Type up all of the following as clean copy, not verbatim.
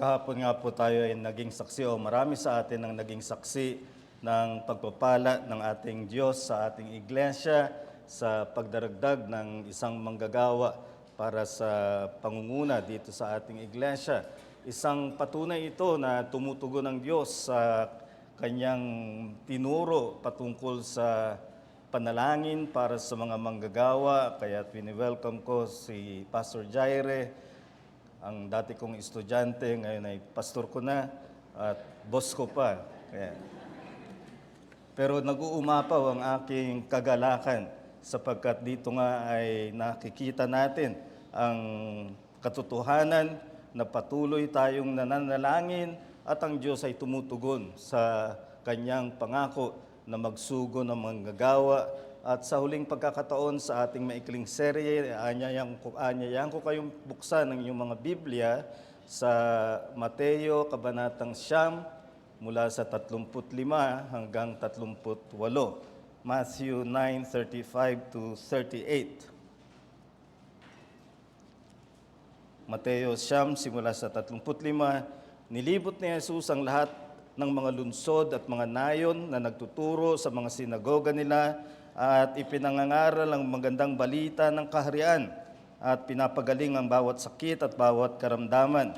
Kahapon nga po tayo ay naging saksi o marami sa atin ang naging saksi ng pagpapala ng ating Diyos sa ating iglesia sa pagdaragdag ng isang manggagawa para sa pangunguna dito sa ating iglesia. Isang patunay ito na tumutugon ng Diyos sa kanyang tinuro patungkol sa panalangin para sa mga manggagawa. Kaya welcome ko si Pastor Jaire, ang dati kong estudyante, ngayon ay pastor ko na at boss ko pa. Pero nag-uumapaw ang aking kagalakan sapagkat dito nga ay nakikita natin ang katotohanan na patuloy tayong nananalangin at ang Diyos ay tumutugon sa kanyang pangako na magsugo ng manggagawa. At sa huling pagkakataon sa ating maikling serye, aanyayahan ko kayong buksan ng inyong mga Biblia sa Mateo, Kabanatang 9, mula sa 35 hanggang 38. Matthew 9:35 to 38. Mateo 9, simula sa 35, nilibot ni Jesus ang lahat ng mga lunsod at mga nayon na nagtuturo sa mga sinagoga nila at ipinangangaral ang magandang balita ng kaharian at pinapagaling ang bawat sakit at bawat karamdaman.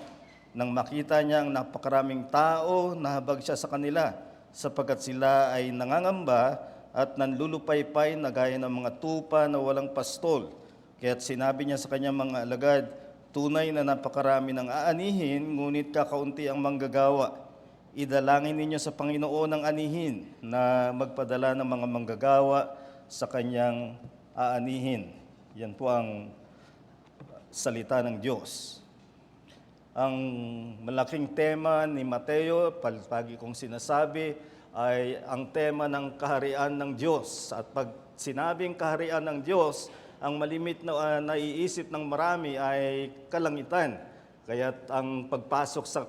Nang makita niya ang napakaraming tao, nahabag siya sa kanila sapagkat sila ay nangangamba at nanlulupaypay na gaya ng mga tupa na walang pastol. Kaya't sinabi niya sa kanyang mga alagad, tunay na napakarami ng aanihin, ngunit kakaunti ang manggagawa. Idalangin ninyo sa Panginoon ang anihin na magpadala ng mga manggagawa sa kanyang aanihin. Yan po ang salita ng Diyos. Ang malaking tema ni Mateo, palagi kong sinasabi, ay ang tema ng kaharian ng Diyos. At pag sinabing kaharian ng Diyos, ang malimit na naiisip ng marami ay kalangitan. Kaya't ang pagpasok sa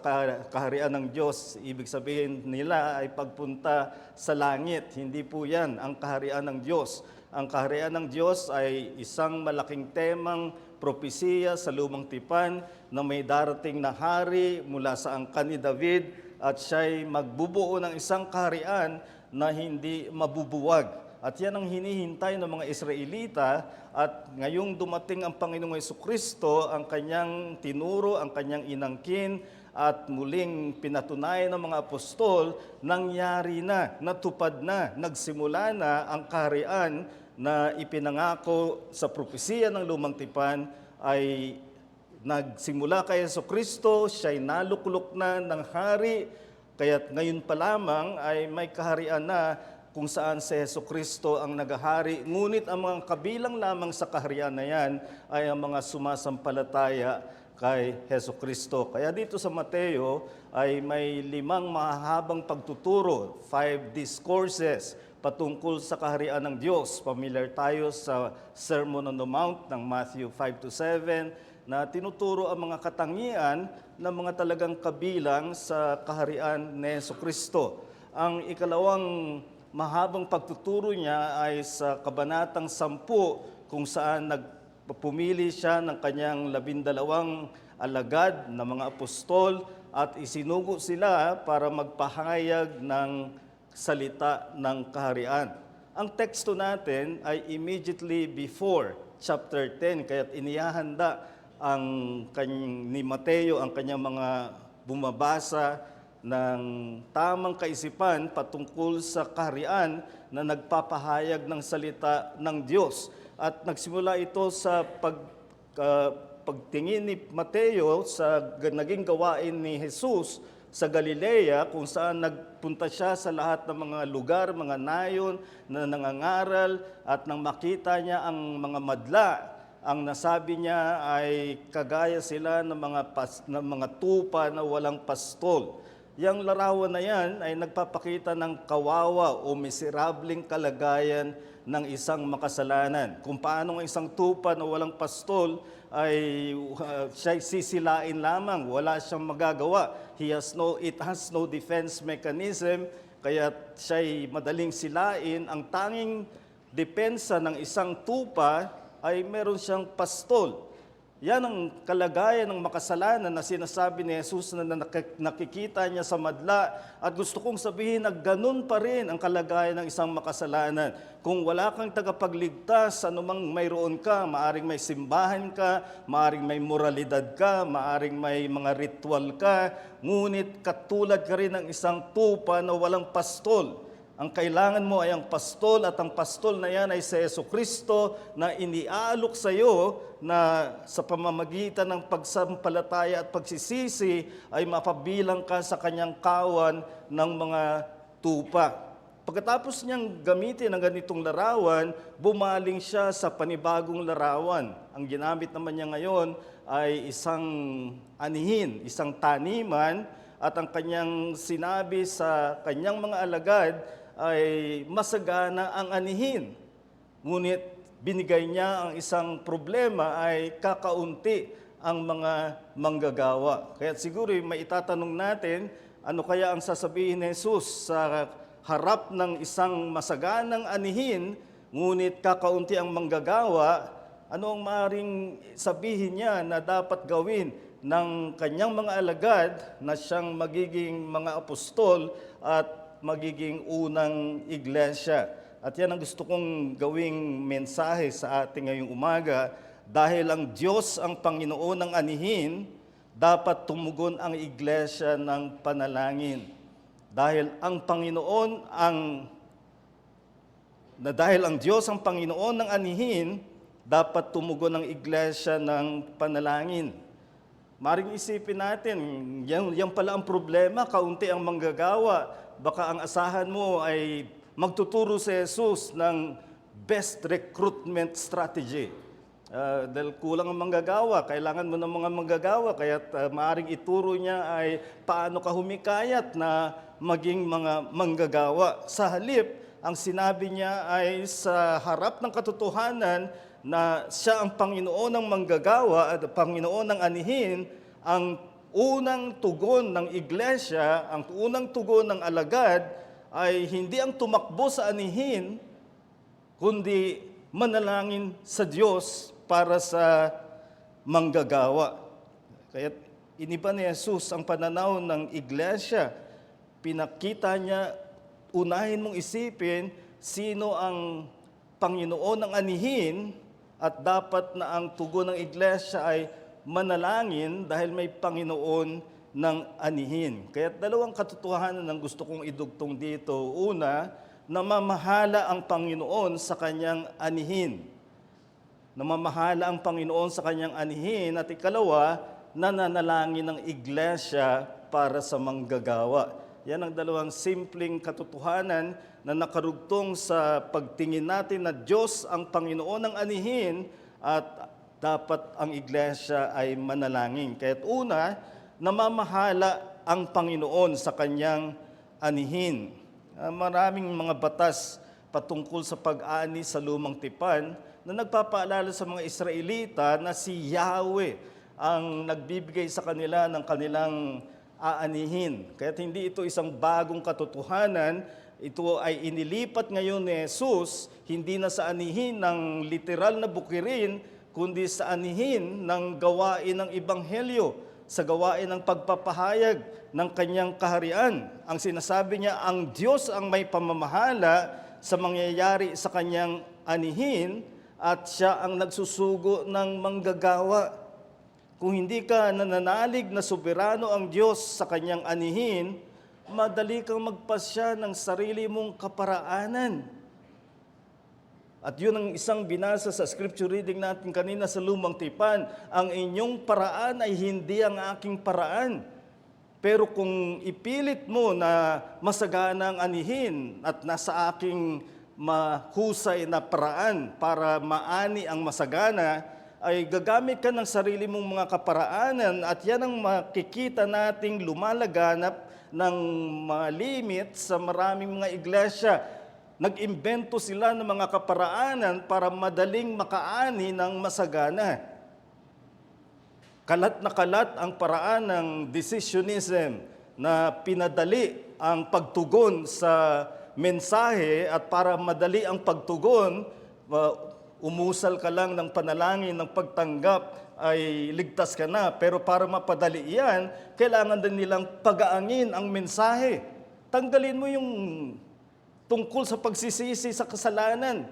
kaharian ng Diyos, ibig sabihin nila ay pagpunta sa langit. Hindi po yan ang kaharian ng Diyos. Ang kaharian ng Diyos ay isang malaking temang propesiya sa Lumang Tipan na may darating na hari mula sa angkan ni David at siya'y magbubuo ng isang kaharian na hindi mabubuwag. At yan ang hinihintay ng mga Israelita at ngayong dumating ang Panginoong Jesucristo, ang kanyang tinuro, ang kanyang inangkin at muling pinatunayan ng mga apostol, nangyari na, natupad na, nagsimula na ang kaharian na ipinangako sa propesiya ng Lumang Tipan ay nagsimula kay Jesucristo, siya'y naluklok na ng hari, kaya't ngayon pa lamang ay may kaharian na kung saan si Jesucristo ang naghahari. Ngunit ang mga kabilang lamang sa kaharian na yan ay ang mga sumasampalataya kay Jesucristo. Kaya dito sa Mateo ay may 5 mahahabang pagtuturo, 5 discourses patungkol sa kaharian ng Diyos. Familiar tayo sa Sermon on the Mount ng Matthew 5-7 na tinuturo ang mga katangian ng mga talagang kabilang sa kaharian ni Jesucristo. Ang ikalawang mahabang pagtuturo niya ay sa Kabanatang 10 kung saan nagpumili siya ng kanyang 12 alagad na mga apostol at isinugo sila para magpahayag ng salita ng kaharian. Ang teksto natin ay immediately before chapter 10, kaya't inihahanda ni Mateo ang kanyang mga bumabasa ng tamang kaisipan patungkol sa kaharian na nagpapahayag ng salita ng Diyos. At nagsimula ito sa pagtingin ni Mateo sa naging gawain ni Jesus sa Galilea, kung saan nagpunta siya sa lahat ng mga lugar, mga nayon na nangangaral, at nang makita niya ang mga madla, ang nasabi niya ay kagaya sila ng mga tupa na walang pastol. Yang larawan na yan ay nagpapakita ng kawawa o miserableng kalagayan ng isang makasalanan. Kung paano ang isang tupa na walang pastol ay siya'y sisilain lamang, wala siyang magagawa. It has no defense mechanism, kaya siya'y madaling silain. Ang tanging depensa ng isang tupa ay meron siyang pastol. Yan ang kalagayan ng makasalanan na sinasabi ni Jesus na nakikita niya sa madla. At gusto kong sabihin na ganun pa rin ang kalagayan ng isang makasalanan. Kung wala kang tagapagligtas, anumang mayroon ka, maaring may simbahan ka, maaring may moralidad ka, maaring may mga ritual ka, ngunit katulad ka rin ng isang tupa na walang pastol. Ang kailangan mo ay ang pastol, at ang pastol na yan ay si Jesucristo na iniaalok sa iyo na sa pamamagitan ng pagsampalataya at pagsisisi ay mapabilang ka sa kanyang kawan ng mga tupa. Pagkatapos niyang gamitin ang ganitong larawan, bumaling siya sa panibagong larawan. Ang ginamit naman niya ngayon ay isang anihin, isang taniman, at ang kanyang sinabi sa kanyang mga alagad ay masagana ang anihin. Ngunit binigay niya ang isang problema ay kakaunti ang mga manggagawa. Kaya siguro may itatanong natin, ano kaya ang sasabihin ni Jesus sa harap ng isang masaganang anihin, ngunit kakaunti ang manggagawa? Ano ang maaaring sabihin niya na dapat gawin ng kanyang mga alagad na siyang magiging mga apostol at magiging unang iglesia? At yan ang gusto kong gawing mensahe sa ating ngayong umaga. Dahil ang Diyos ang Panginoon ng anihin, dapat tumugon ang iglesia ng panalangin. Dahil ang Diyos ang Panginoon ng anihin, dapat tumugon ang iglesia ng panalangin. Maring isipin natin, yan pala ang problema, kaunti ang manggagawa. Baka ang asahan mo ay magtuturo si Jesus ng best recruitment strategy. Dahil kulang ang manggagawa, kailangan mo ng mga manggagawa, kaya maaring ituro niya ay paano ka humikayat na maging mga manggagawa. Sa halip, ang sinabi niya ay sa harap ng katotohanan na siya ang Panginoon ng manggagawa at Panginoon ng anihin, ang unang tugon ng iglesia, ang unang tugon ng alagad ay hindi ang tumakbo sa anihin, kundi manalangin sa Diyos para sa manggagawa. Kaya iniba ni Jesus ang pananaw ng iglesia. Pinakita niya, unahin mong isipin sino ang Panginoon ng anihin, at dapat na ang tugon ng iglesia ay manalangin dahil may Panginoon ng anihin. Kaya dalawang katotohanan ang gusto kong idugtong dito. Una, namamahala ang Panginoon sa kanyang anihin. Namamahala ang Panginoon sa kanyang anihin. At ikalawa, nananalangin ng iglesia para sa manggagawa. Yan ang dalawang simpleng katotohanan na nakarugtong sa pagtingin natin na Diyos ang Panginoon ng anihin at dapat ang iglesia ay manalangin. Kaya't una, namamahala ang Panginoon sa kanyang anihin. Maraming mga batas patungkol sa pag-ani sa lumang tipan na nagpapaalala sa mga Israelita na si Yahweh ang nagbibigay sa kanila ng kanilang aanihin. Kaya't hindi ito isang bagong katotohanan. Ito ay inilipat ngayon ni Jesus, hindi na sa anihin ng literal na bukirin, kundi sa anihin ng gawain ng Ebanghelyo, sa gawain ng pagpapahayag ng kanyang kaharian. Ang sinasabi niya, ang Diyos ang may pamamahala sa mangyayari sa kanyang anihin at siya ang nagsusugo ng manggagawa. Kung hindi ka nananalig na soberano ang Diyos sa kanyang anihin, madali kang magpasya ng sarili mong kaparaanan. At yun ang isang binasa sa scripture reading natin kanina sa Lumang Tipan. Ang inyong paraan ay hindi ang aking paraan. Pero kung ipilit mo na masagana ang anihin at nasa aking mahusay na paraan para maani ang masagana, ay gagamit ka ng sarili mong mga kaparaanan at yan ang makikita nating lumalaganap ng mga limit sa maraming mga iglesia. Nag-imbento sila ng mga kaparaanan para madaling makaani ng masagana. Kalat na kalat ang paraan ng decisionism na pinadali ang pagtugon sa mensahe at para madali ang pagtugon, umusal ka lang ng panalangin, ng pagtanggap, ay ligtas ka na. Pero para mapadali yan, kailangan din nilang pagaangin ang mensahe. Tanggalin mo yung tungkol sa pagsisisi sa kasalanan.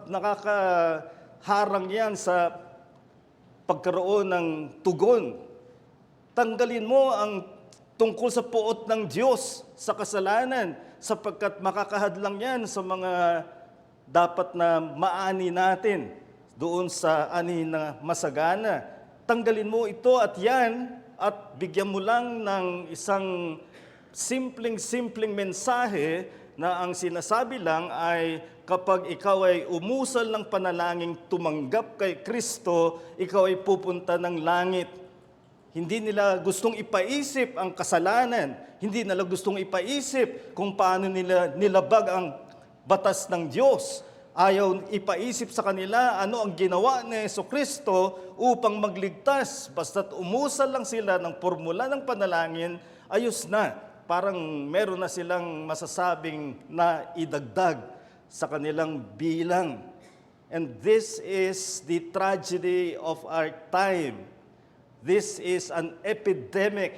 Nakakaharang yan sa pagkaroon ng tugon. Tanggalin mo ang tungkol sa puot ng Diyos sa kasalanan, sapagkat makakahadlang yan sa mga dapat na maani natin doon sa ani na masagana. Tanggalin mo ito at yan at bigyan mo lang ng isang simpleng mensahe na ang sinasabi lang ay kapag ikaw ay umusal ng panalangin tumanggap kay Kristo, ikaw ay pupunta ng langit. Hindi nila gustong ipaisip ang kasalanan. Hindi nila gustong ipaisip kung paano nila nilabag ang batas ng Diyos. Ayaw ipaisip sa kanila ano ang ginawa ni Jesucristo upang magligtas. Basta't umusal lang sila ng formula ng panalangin, ayos na. Parang meron na silang masasabing na idagdag sa kanilang bilang. And this is the tragedy of our time. This is an epidemic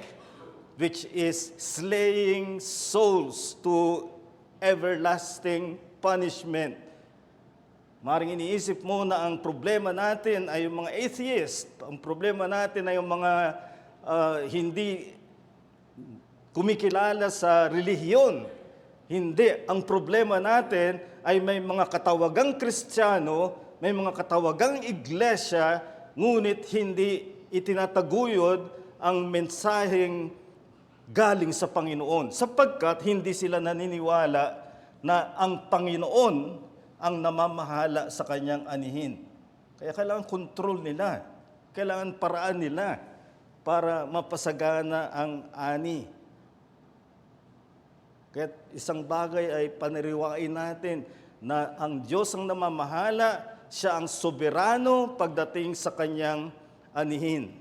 which is slaying souls to everlasting punishment. Maring iniisip mo na ang problema natin ay yung mga atheist, ang problema natin ay yung mga hindi kumikilala sa relihiyon. Hindi. Ang problema natin ay may mga katawagang Kristiyano, may mga katawagang iglesia, ngunit hindi itinataguyod ang mensaheng galing sa Panginoon, sapagkat hindi sila naniniwala na ang Panginoon ang namamahala sa kanyang anihin. Kaya kailangan kontrol nila, kailangan paraan nila para mapasagana ang ani. Kaya isang bagay ay paniriwain natin na ang Diyos ang namamahala, siya ang soberano pagdating sa kanyang anihin.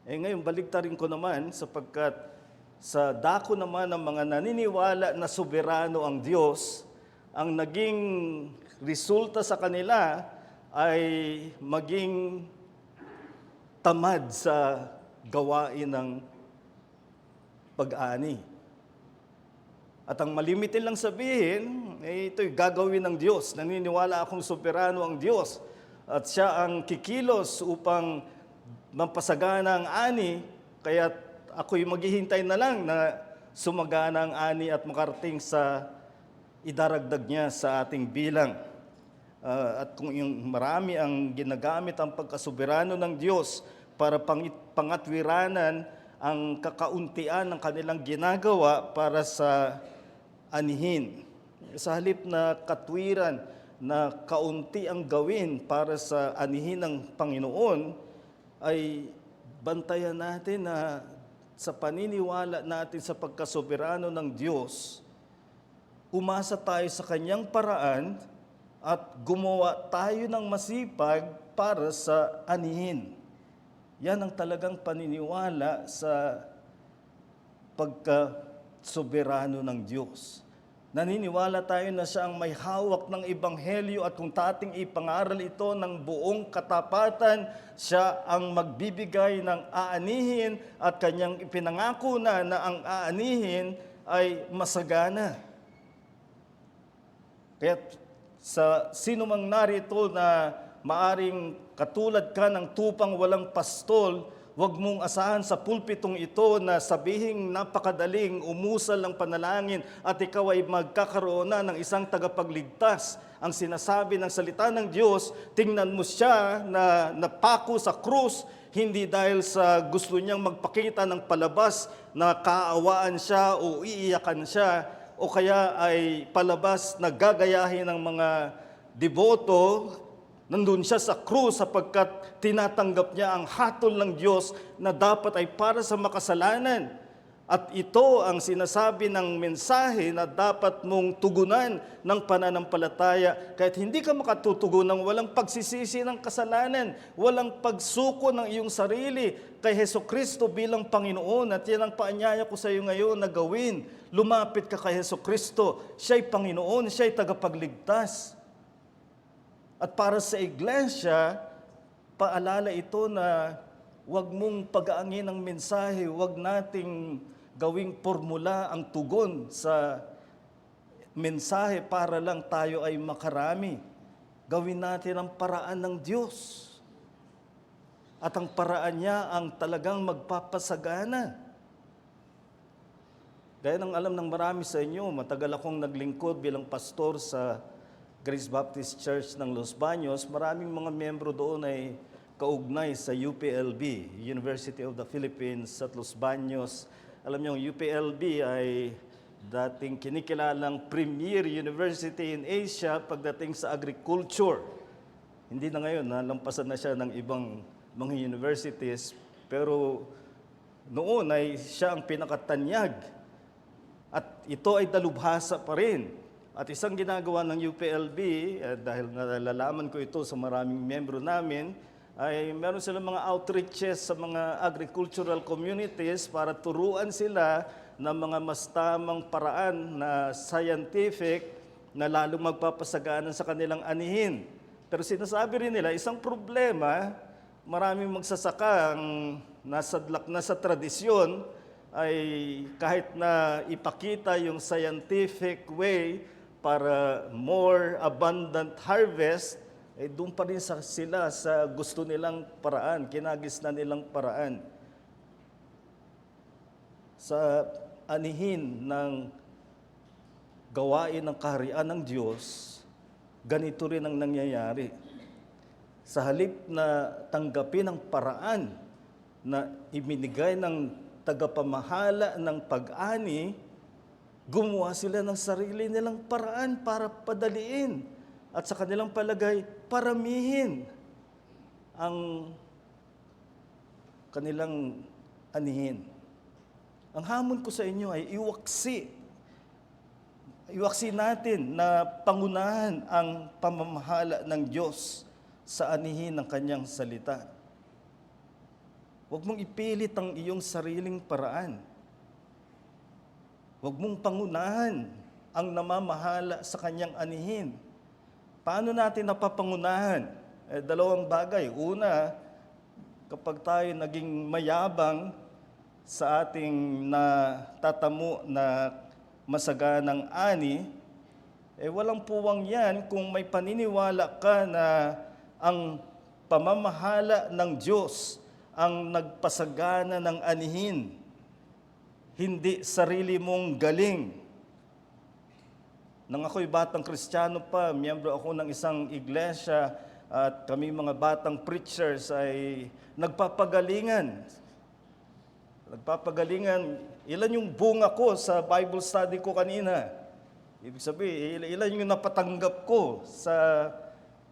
Ngayon, baligtarin ko naman sapagkat sa dako naman ng mga naniniwala na soberano ang Diyos, ang naging resulta sa kanila ay maging tamad sa gawain ng pag-ani. At ang malimitin lang sabihin, ito'y gagawin ng Diyos. Naniniwala akong soberano ang Diyos at siya ang kikilos upang mampasagana ang ani, kaya ako'y maghihintay na lang na sumagana ang ani at makarating sa idaragdag niya sa ating bilang. At kung yung marami ang ginagamit ang pagkasoberano ng Diyos para pangatwiranan ang kakauntian ng kanilang ginagawa para sa anihin. Sa halip na katwiran na kaunti ang gawin para sa anihin ng Panginoon, ay bantayan natin na sa paniniwala natin sa pagkasoberano ng Diyos, umasa tayo sa kanyang paraan at gumawa tayo ng masipag para sa anihin. Yan ang talagang paniniwala sa pagkasoberano ng Diyos. Naniniwala tayo na siya ang may hawak ng ebanghelyo at kung tating ipangaral ito ng buong katapatan, siya ang magbibigay ng aanihin at kanyang ipinangako na ang aanihin ay masagana. Kaya sa sino mang narito na maaring katulad ka ng tupang walang pastol, huwag mong asahan sa pulpitong ito na sabihing napakadaling umusal ng panalangin at ikaw ay magkakaroon na ng isang tagapagligtas. Ang sinasabi ng salita ng Diyos, tingnan mo siya na napako sa krus, hindi dahil sa gusto niyang magpakita ng palabas na kaawaan siya o iiyakan siya, o kaya ay palabas na gagayahin ng mga deboto. Nandun siya sa krus sapagkat tinatanggap niya ang hatol ng Diyos na dapat ay para sa makasalanan. At ito ang sinasabi ng mensahe na dapat mong tugunan ng pananampalataya. Kahit hindi ka makatutugon ng walang pagsisisi ng kasalanan, walang pagsuko ng iyong sarili kay Jesucristo bilang Panginoon. At yan ang paanyaya ko sa iyo ngayon na gawin. Lumapit ka kay Jesucristo. Siya'y Panginoon, siya'y tagapagligtas. At para sa iglesia, paalala ito na huwag mong pag-aangin ang mensahe, huwag nating gawing formula ang tugon sa mensahe para lang tayo ay makarami. Gawin natin ang paraan ng Diyos. At ang paraan niya ang talagang magpapasagana. Gaya ng alam ng marami sa inyo, matagal akong naglingkod bilang pastor sa Grace Baptist Church ng Los Baños. Maraming mga membro doon ay kaugnay sa UPLB, University of the Philippines at Los Baños. Alam niyo, ang UPLB ay dating kinikilalang premier university in Asia pagdating sa agriculture. Hindi na ngayon, nalampasan na siya ng ibang mga universities, pero noon ay siya ang pinakatanyag. At ito ay dalubhasa pa rin. At isang ginagawa ng UPLB, dahil nalalaman ko ito sa maraming membro namin, ay meron silang mga outreaches sa mga agricultural communities para turuan sila ng mga mas tamang paraan na scientific na lalong magpapasagana sa kanilang anihin. Pero sinasabi rin nila, isang problema, maraming magsasaka ang nasadlak na sa tradisyon, ay kahit na ipakita yung scientific way para more abundant harvest, ay doon pa rin sila sa gusto nilang paraan, kinagis na nilang paraan. Sa anihin ng gawain ng kaharian ng Diyos, ganito rin ang nangyayari. Sa halip na tanggapin ang paraan na ibinigay ng tagapamahala ng pag-ani, gumawa sila ng sarili nilang paraan para padaliin at sa kanilang palagay, paramihin ang kanilang anihin. Ang hamon ko sa inyo ay iwaksi natin na pangunahan ang pamamahala ng Diyos sa anihin ng Kanyang salita. Huwag mong ipilit ang iyong sariling paraan. Huwag mong pangunahan ang namamahala sa kanyang anihin. Paano natin napapangunahan? Dalawang bagay. Una, kapag tayo naging mayabang sa ating natatamo na masaganang ani, walang puwang yan kung may paniniwala ka na ang pamamahala ng Diyos ang nagpasagana ng anihin, hindi sarili mong galing. Nang ako'y batang Kristiyano pa, miyembro ako ng isang iglesia at kami mga batang preachers ay nagpapagalingan. Ilan yung bunga ko sa Bible study ko kanina? Ibig sabihin, ilan yung napatanggap ko sa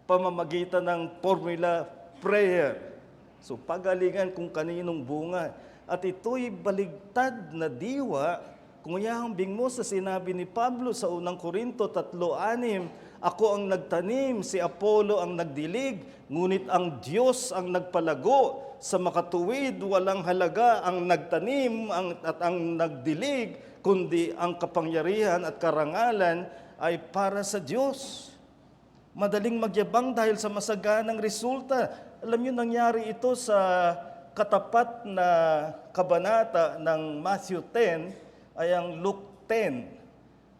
pamamagitan ng formula prayer. So pagalingan kung kaninong bunga. At ito'y baligtad na diwa kung ihahambing mo sa sinabi ni Pablo sa unang Korinto 3:6, ako ang nagtanim, si Apollo ang nagdilig, ngunit ang Diyos ang nagpalago. Sa makatuwid, walang halaga ang nagtanim at ang nagdilig, kundi ang kapangyarihan at karangalan ay para sa Diyos. Madaling magyabang dahil sa masaganang resulta. Alam niyo, nangyari ito sa katapat na kabanata ng Matthew 10 ay ang Luke 10.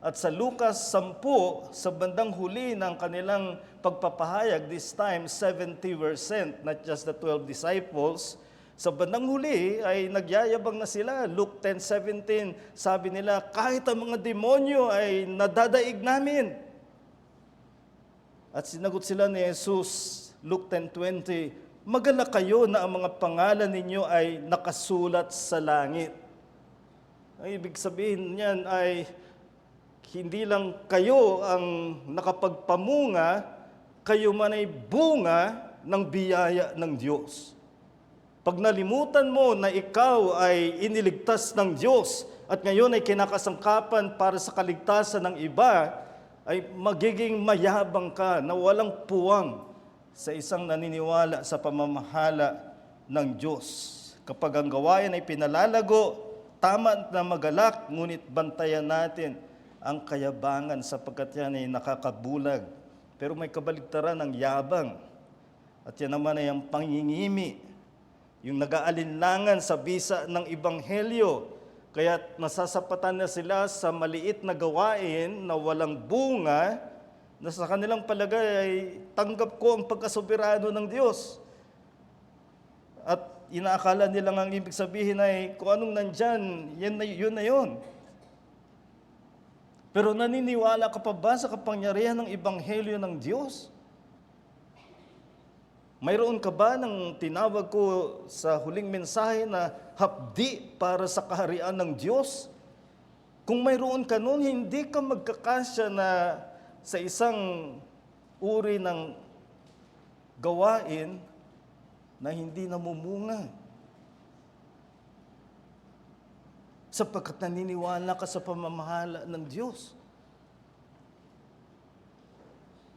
At sa Lucas 10, sa bandang huli ng kanilang pagpapahayag, this time 70%, not just the 12 disciples, sa bandang huli ay nagyayabang na sila. Luke 10:17, sabi nila, kahit ang mga demonyo ay nadadaig namin. At sinagot sila ni Jesus, Luke 10:20, magalak kayo na ang mga pangalan ninyo ay nakasulat sa langit. Ang ibig sabihin niyan ay hindi lang kayo ang nakapagpamunga, kayo man ay bunga ng biyaya ng Diyos. Pag nalimutan mo na ikaw ay iniligtas ng Diyos at ngayon ay kinakasangkapan para sa kaligtasan ng iba, ay magiging mayabang ka na walang puwang sa isang naniniwala sa pamamahala ng Diyos. Kapag ang gawain ay pinalalago, tama na magalak, ngunit bantayan natin ang kayabangan sapagkat yan ay nakakabulag pero may kabaligtaran ng yabang. At yan naman ay ang pangingimi, yung nag-aalinlangan sa bisa ng Ebanghelyo. Kaya nasasapatan na sila sa maliit na gawain na walang bunga, na sa kanilang palagay ay tanggap ko ang pagkasoberano ng Diyos. At inaakala nilang ang ibig sabihin ay kung anong nandyan, yun na yun. Pero naniniwala ka pa ba sa kapangyarihan ng Ebanghelyo ng Diyos? Mayroon ka ba ng tinawag ko sa huling mensahe na hapdi para sa kaharian ng Diyos? Kung mayroon ka nun, hindi ka magkakasya na sa isang uri ng gawain na hindi namumunga. Sapagkat naniniwala ka sa pamamahala ng Diyos.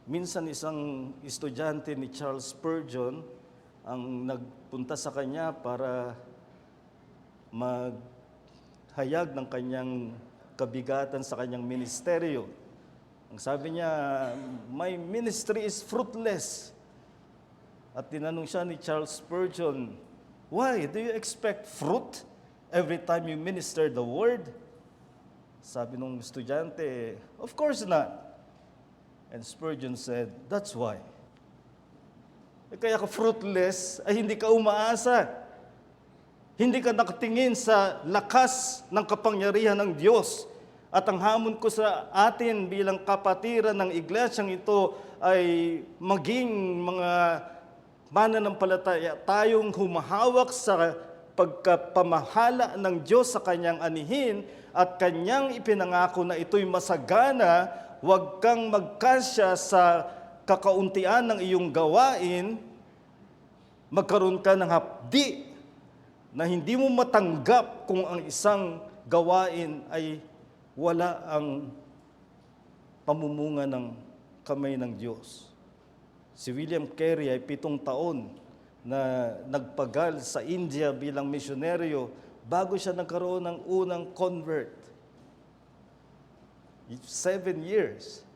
Minsan isang estudyante ni Charles Spurgeon ang nagpunta sa kanya para maghayag ng kanyang kabigatan sa kanyang ministeryo. Ang sabi niya, "My ministry is fruitless." At tinanong siya ni Charles Spurgeon, "Why? Do you expect fruit every time you minister the word?" Sabi nung estudyante, "Of course not." And Spurgeon said, "That's why." Kaya ka fruitless ay hindi ka umaasa. Hindi ka nakatingin sa lakas ng kapangyarihan ng Diyos. At ang hamon ko sa atin bilang kapatiran ng iglesyang ito ay maging mga mananampalataya tayong humahawak sa pagkapamahala ng Diyos sa kanyang anihin at kanyang ipinangako na ito'y masagana. Huwag kang magkasya sa kakauntian ng iyong gawain, magkaroon ka ng hapdi na hindi mo matanggap kung ang isang gawain ay wala ang pamumunga ng kamay ng Diyos. Si William Carey ay 7 taon na nagpagal sa India bilang misyonaryo bago siya nagkaroon ng unang convert. 7 years.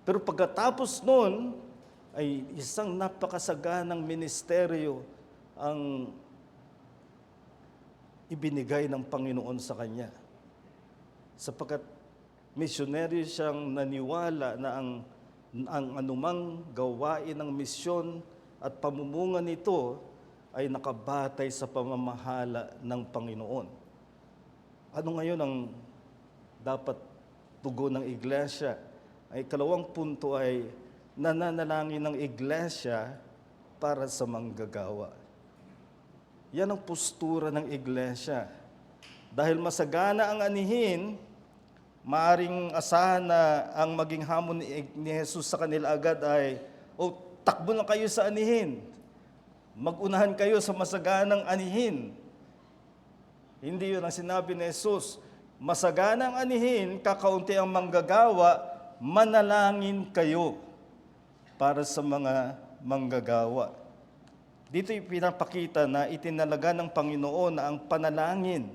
Pero pagkatapos nun, ay isang napakasaganang ministeryo ang ibinigay ng Panginoon sa kanya. Sapagkat misyonaryo siyang naniwala na ang anumang gawain ng misyon at pamumunga nito ay nakabatay sa pamamahala ng Panginoon. Ano ngayon ang dapat tugon ng iglesia? Ay kalawang punto ay nananalangin ng iglesia para sa manggagawa. Yan ang postura ng iglesia. Dahil masagana ang anihin, maaring asahan na ang maging hamon ni Jesus sa kanila agad ay, takbo na kayo sa anihin. Mag-unahan kayo sa masaganang anihin. Hindi yun ang sinabi ni Jesus. Masaganang anihin, kakaunti ang manggagawa, manalangin kayo para sa mga manggagawa. Dito ipinapakita na itinalaga ng Panginoon na ang panalangin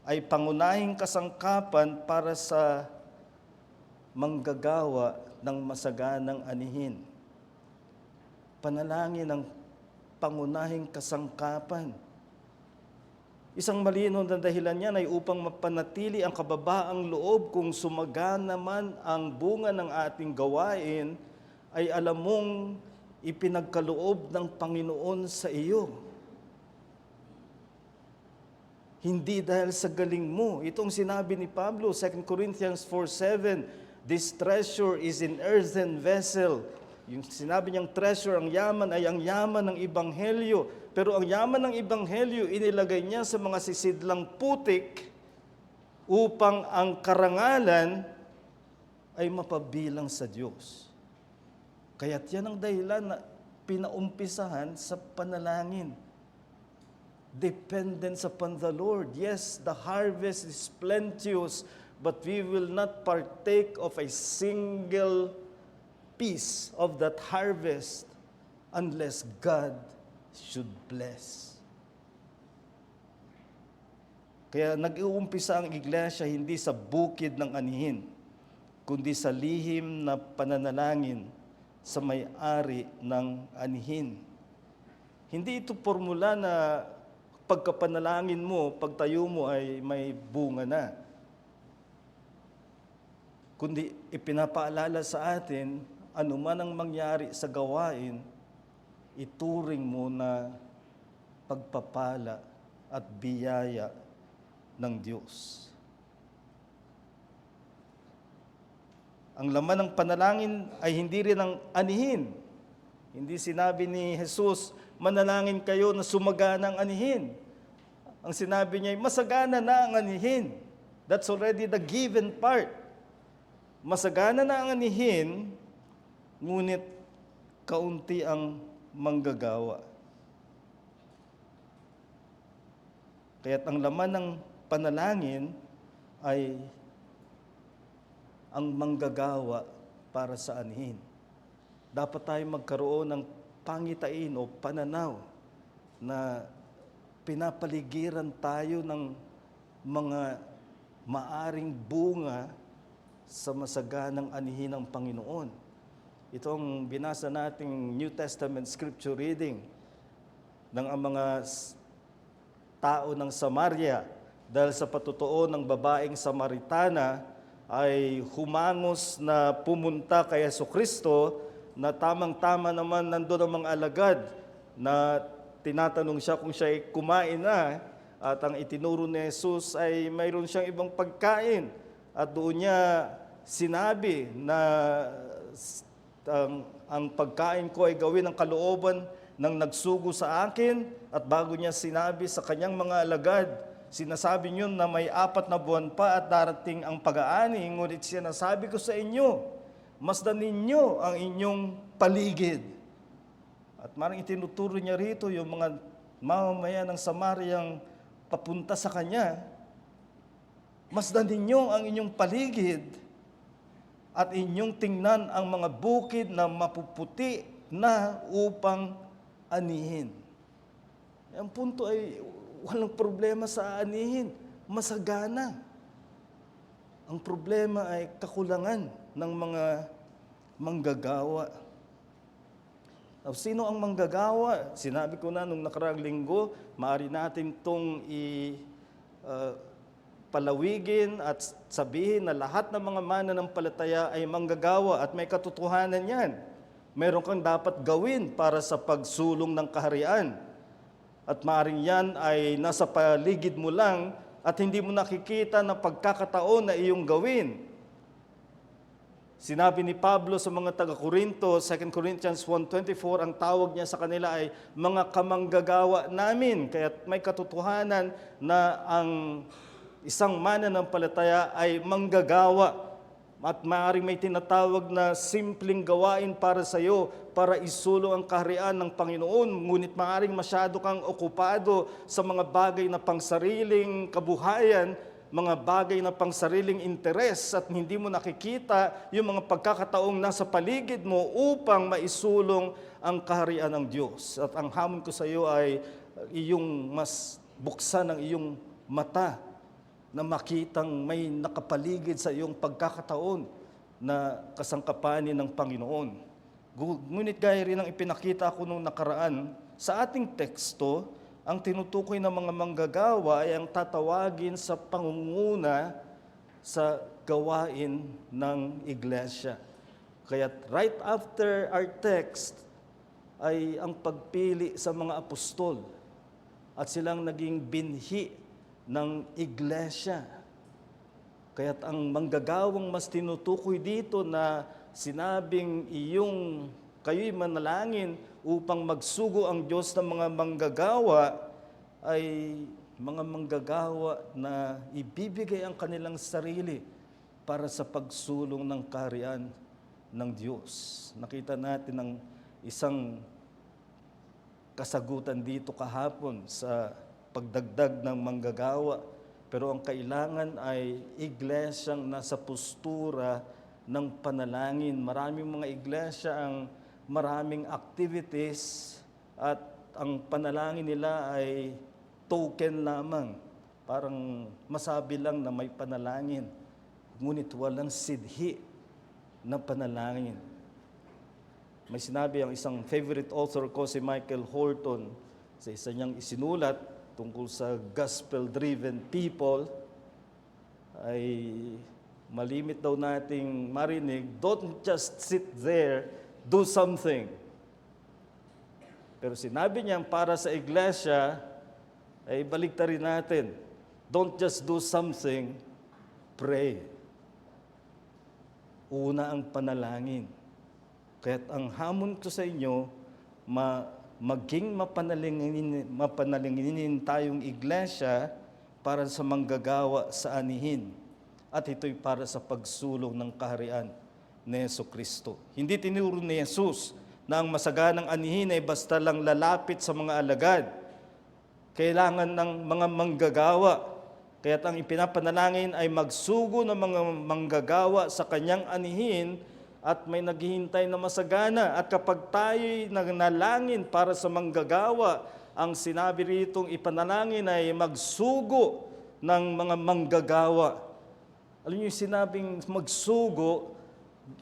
ay pangunahing kasangkapan para sa manggagawa ng masaganang anihin. Panalangin ang pangunahing kasangkapan. Isang malinaw na dahilan niyan ay upang mapanatili ang kababaang loob kung sumagana man ang bunga ng ating gawain, ay alam mong ipinagkaloob ng Panginoon sa iyo. Hindi dahil sa galing mo. Itong sinabi ni Pablo, 2 Corinthians 4:7, "This treasure is in earthen vessel." Yung sinabi niyang treasure, ang yaman ay ang yaman ng Ebanghelyo. Pero ang yaman ng Ebanghelyo, inilagay niya sa mga sisidlang putik upang ang karangalan ay mapabilang sa Diyos. Kaya't yan ang dahilan na pinaumpisahan sa panalangin. Dependence upon the Lord. Yes, the harvest is plenteous, but we will not partake of a single piece of that harvest unless God should bless. Kaya nag-uumpisa ang iglesia hindi sa bukid ng anihin, kundi sa lihim na pananalangin sa may-ari ng anihin. Hindi ito formula na pagkapanalangin mo, pagtayo mo ay may bunga na. Kundi ipinapaalala sa atin, anuman ang mangyari sa gawain, ituring mo na pagpapala at biyaya ng Diyos. Ang laman ng panalangin ay hindi rin ang anihin. Hindi sinabi ni Jesus, manalangin kayo na sumagana ang anihin. Ang sinabi niya, masagana na ang anihin. That's already the given part. Masagana na ang anihin, ngunit kaunti ang manggagawa. Kaya't ang laman ng panalangin ay ang manggagawa para sa anihin. Dapat tayo magkaroon ng pangitain o pananaw na pinapaligiran tayo ng mga maaring bunga sa masaganang anihin ng Panginoon. Ito ang binasa nating New Testament scripture reading ng ang mga tao ng Samaria dahil sa patutuo ng babaeng Samaritana ay humangos na pumunta kay Jesucristo na tamang-tama naman nandun ang mga alagad na tinatanong siya kung siya ay kumain na at ang itinuro ni Jesus ay mayroon siyang ibang pagkain at doon niya sinabi na ang pagkain ko ay gawin ng kalooban ng nagsugo sa akin at bago niya sinabi sa kanyang mga alagad, sinasabi niyo na may 4 na buwan pa at darating ang pag-aani, ngunit sinasabi ko sa inyo, masdan ninyo ang inyong paligid. At maring itinuturo niya rito yung mga mamamayan ng Samariang papunta sa kanya, masdan ninyo ang inyong paligid at inyong tingnan ang mga bukid na mapuputi na upang anihin. Ang punto ay walang problema sa anihin, masagana. Ang problema ay kakulangan ng mga manggagawa. Sino ang manggagawa? Sinabi ko na nung nakaraang linggo, maaari natin itong palawigin at sabihin na lahat ng mga mananampalataya ay manggagawa at may katotohanan yan. Meron kang dapat gawin para sa pagsulong ng kaharian. At maaaring yan ay nasa paligid mo lang at hindi mo nakikita na pagkakataon na iyong gawin. Sinabi ni Pablo sa mga taga-Korinto, 2 Corinthians 1:24, ang tawag niya sa kanila ay mga kamanggagawa namin. Kaya may katotohanan na ang isang mananampalataya ay manggagawa. At maaaring may tinatawag na simpleng gawain para sa iyo para isulong ang kaharian ng Panginoon. Ngunit maaaring masyado kang okupado sa mga bagay na pangsariling kabuhayan, mga bagay na pangsariling interes at hindi mo nakikita yung mga pagkakataong nasa paligid mo upang maisulong ang kaharian ng Diyos. At ang hamon ko sa iyo ay iyong mas buksan ang iyong mata na makitang may nakapaligid sa iyong pagkakataon na kasangkapanin ng Panginoon. Ngunit gaya rin ang ipinakita ko nung nakaraan, sa ating teksto, ang tinutukoy ng mga manggagawa ay ang tatawagin sa pangunguna sa gawain ng iglesia. Kaya right after our text ay ang pagpili sa mga apostol at silang naging binhi ng iglesia. Kaya't ang manggagawang mas tinutukoy dito na sinabing kayo'y manalangin upang magsugo ang Diyos ng mga manggagawa ay mga manggagawa na ibibigay ang kanilang sarili para sa pagsulong ng kaharian ng Diyos. Nakita natin ang isang kasagutan dito kahapon sa pagdagdag ng manggagawa, pero ang kailangan ay iglesyang nasa postura ng panalangin. Maraming mga iglesia ang maraming activities at ang panalangin nila ay token lamang. Parang masabi lang na may panalangin, ngunit walang sidhi na panalangin. May sinabi ang isang favorite author ko, si Michael Horton, sa isa niyang isinulat tungkol sa gospel-driven people, ay malimit daw nating marinig, don't just sit there, do something. Pero sinabi niya para sa iglesia, ay baligtarin natin, don't just do something, pray. Una ang panalangin. Kaya't ang hamon ko sa inyo, maging mapanalinginin tayong iglesia para sa manggagawa sa anihin. At ito'y para sa pagsulong ng kaharian ni Jesucristo. Hindi tinuro ni Jesus na ang masaganang anihin ay basta lang lalapit sa mga alagad. Kailangan ng mga manggagawa. Kaya't ang ipinapanalangin ay magsugo ng mga manggagawa sa kanyang anihin at may naghihintay na masagana. At kapag tayo'y nanalangin para sa manggagawa, ang sinabi ritong ipanalangin ay magsugo ng mga manggagawa. Alam niyo yung sinabing magsugo,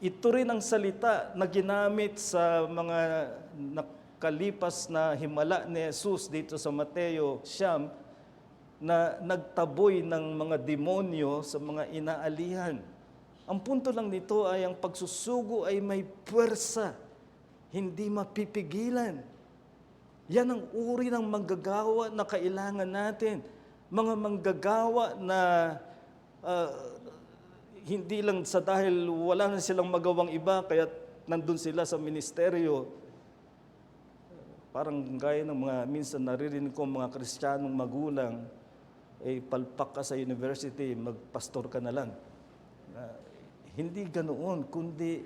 ito rin ang salita na ginamit sa mga nakalipas na himala ni Jesus dito sa Mateo siyam, na nagtaboy ng mga demonyo sa mga inaalihan. Ang punto lang nito ay ang pagsusugo ay may puwersa, hindi mapipigilan. Yan ang uri ng manggagawa na kailangan natin. Mga manggagawa na hindi lang sa dahil wala na silang magawang iba, kaya nandun sila sa ministeryo. Parang gaya ng mga minsan naririnig ko mga Kristiyanong magulang, palpak ka sa university, magpastor ka na lang. Hindi ganoon, kundi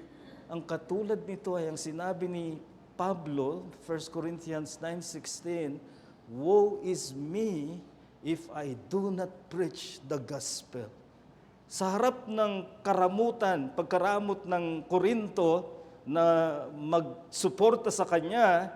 ang katulad nito ay ang sinabi ni Pablo, 1 Corinthians 9:16, woe is me if I do not preach the gospel. Sa harap ng karamutan, pagkaramot ng Korinto na magsuporta sa kanya,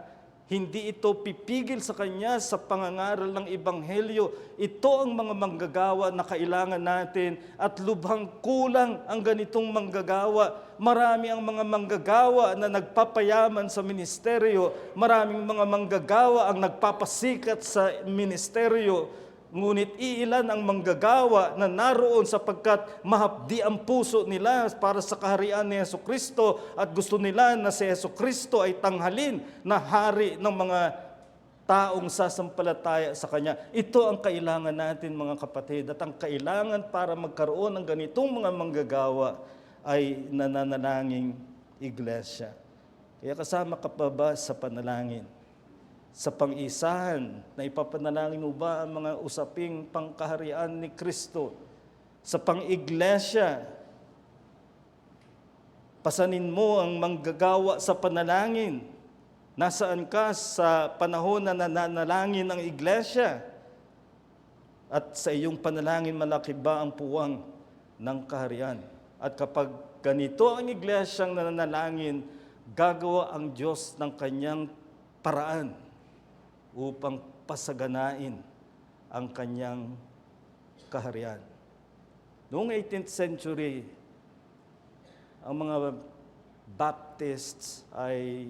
hindi ito pipigil sa kanya sa pangangaral ng Ebanghelyo. Ito ang mga manggagawa na kailangan natin at lubhang kulang ang ganitong manggagawa. Marami ang mga manggagawa na nagpapayaman sa ministeryo. Maraming mga manggagawa ang nagpapasikat sa ministeryo. Ngunit iilan ang manggagawa na naroon sapagkat mahapdi ang puso nila para sa kaharian ni Jesucristo at gusto nila na si Jesucristo ay tanghalin na hari ng mga taong sasampalataya sa Kanya. Ito ang kailangan natin mga kapatid, at ang kailangan para magkaroon ng ganitong mga manggagawa ay nananalangin iglesia. Kaya kasama ka pa ba sa panalangin? Sa pang-isahan na ipapanalangin mo ba ang mga usaping pangkaharian ni Kristo? Sa pang-iglesia, pasanin mo ang manggagawa sa panalangin. Nasaan ka sa panahon na nananalangin ang iglesia? At sa iyong panalangin, malaki ba ang puwang ng kaharian? At kapag ganito ang iglesyang nananalangin, gagawa ang Diyos ng kanyang paraan upang pasaganain ang kanyang kaharian. Noong 18th century, ang mga Baptists ay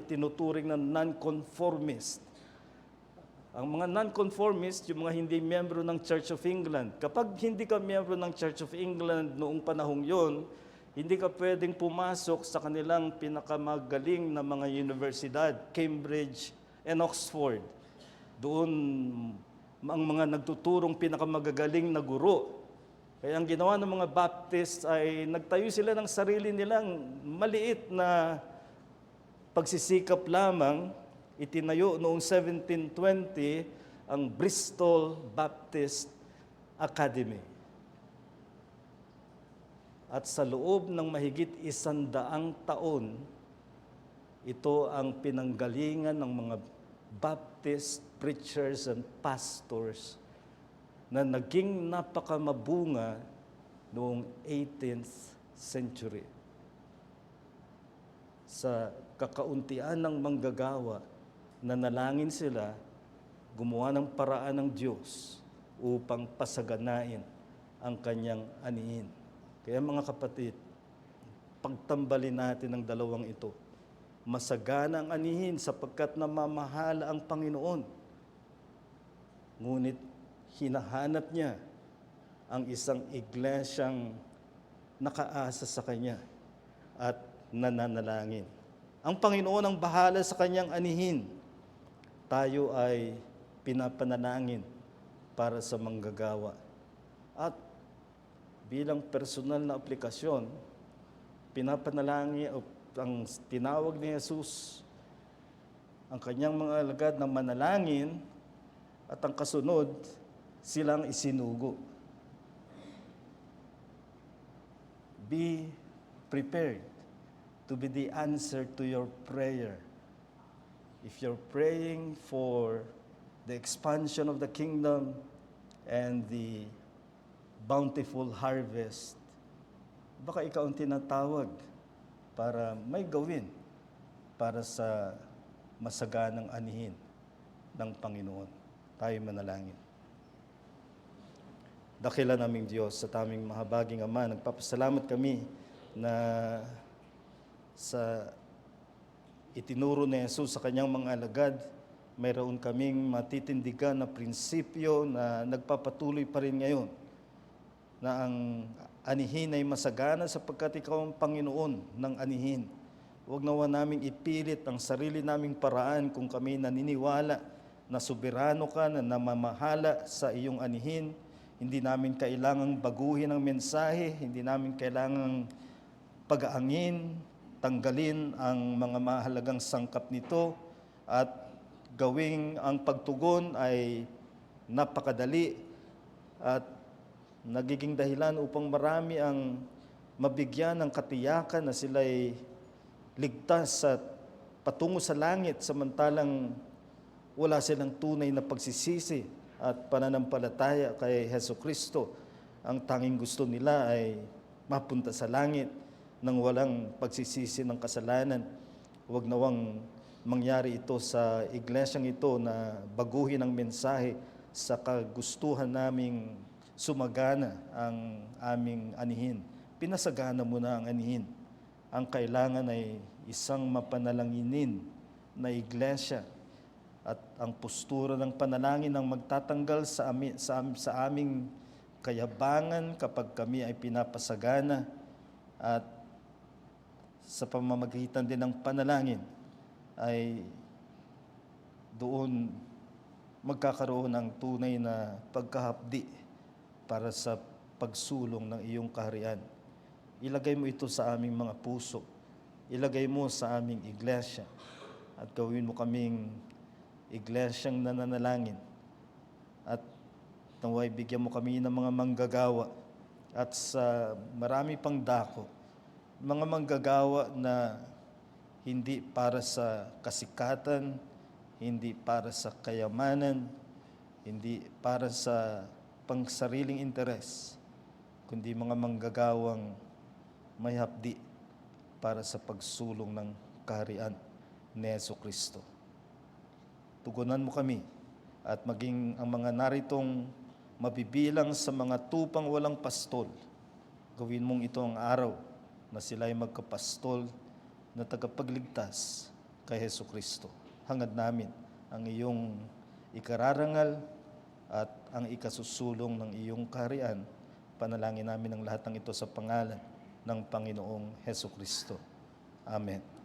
tinuturing na non-conformist. Ang mga non-conformist, yung mga hindi miyembro ng Church of England. Kapag hindi ka miyembro ng Church of England noong panahong yon, hindi ka pwedeng pumasok sa kanilang pinakamagaling na mga universidad, Cambridge and Oxford. Doon ang mga nagtuturong pinakamagagaling na guro. Kaya ang ginawa ng mga Baptist ay nagtayo sila ng sarili nilang maliit na pagsisikap lamang. Itinayo noong 1720 ang Bristol Baptist Academy. At sa loob ng mahigit 100 taon, ito ang pinanggalingan ng mga Baptist preachers and pastors na naging napakamabunga noong 18th century. Sa kakauntian ng manggagawa, nanalangin sila, gumawa ng paraan ng Diyos upang pasaganain ang kanyang anihin. Kaya mga kapatid, pagtambalin natin ang dalawang ito. masagana ang anihin sapagkat namamahala ang Panginoon. Ngunit hinahanap niya ang isang iglesyang nakaasa sa Kanya at nananalangin. Ang Panginoon ang bahala sa Kanyang anihin. Tayo ay pinapanalangin para sa manggagawa. At bilang personal na aplikasyon, pinapanalangin ang tinawag ni Jesus ang Kanyang mga alagad na manalangin at ang kasunod, silang isinugo. Be prepared to be the answer to your prayer. If you're praying for the expansion of the kingdom and the bountiful harvest, baka ikaw ang tinatawag para may gawin para sa masaganang anihin ng Panginoon. Tayo manalangin. Dakila naming Diyos, sa aming mahabaging Ama, nagpapasalamat kami na sa itinuro ni Jesus sa Kanyang mga alagad, mayroon kaming matitindigan na prinsipyo na nagpapatuloy pa rin ngayon, na ang anihin ay masagana sapagkat Ikaw ang Panginoon ng anihin. Huwag nawa naming ipilit ang sarili naming paraan kung kami naniniwala na soberano Ka, na namamahala sa iyong anihin. Hindi namin kailangang baguhin ang mensahe, hindi namin kailangang pag-aangin, tanggalin ang mga mahalagang sangkap nito at gawing ang pagtugon ay napakadali at nagiging dahilan upang marami ang mabigyan ng katiyakan na sila'y ligtas at patungo sa langit samantalang wala silang tunay na pagsisisi at pananampalataya kay Hesukristo. Ang tanging gusto nila ay mapunta sa langit nang walang pagsisisi ng kasalanan. Huwag nawang mangyari ito sa iglesyang ito na baguhin ang mensahe sa kagustuhan naming sumagana ang aming anihin. Pinasagana mo na ang anihin. Ang kailangan ay isang mapanalanginin na iglesia at ang postura ng panalangin ang magtatanggal sa aming kayabangan kapag kami ay pinapasagana at sa pamamagitan din ng panalangin ay doon magkakaroon ng tunay na pagkahapdi para sa pagsulong ng iyong kaharian. Ilagay mo ito sa aming mga puso. Ilagay mo sa aming iglesia at gawin mo kaming iglesyang nananalangin at naway bigyan mo kami ng mga manggagawa at sa marami pang dako, mga manggagawa na hindi para sa kasikatan, hindi para sa kayamanan, hindi para sa pangsariling interes, kundi mga manggagawang may hapdi para sa pagsulong ng kaharian ni Jesucristo. Tugunan mo kami at maging ang mga naritong mabibilang sa mga tupang walang pastol. Gawin mong ito ang araw na sila ay magkapastol na tagapagligtas kay Jesucristo. Hangad namin ang iyong ikararangal at ang ikasusulong ng iyong kaharian. Panalangin namin ang lahat ng ito sa pangalan ng Panginoong Jesucristo. Amen.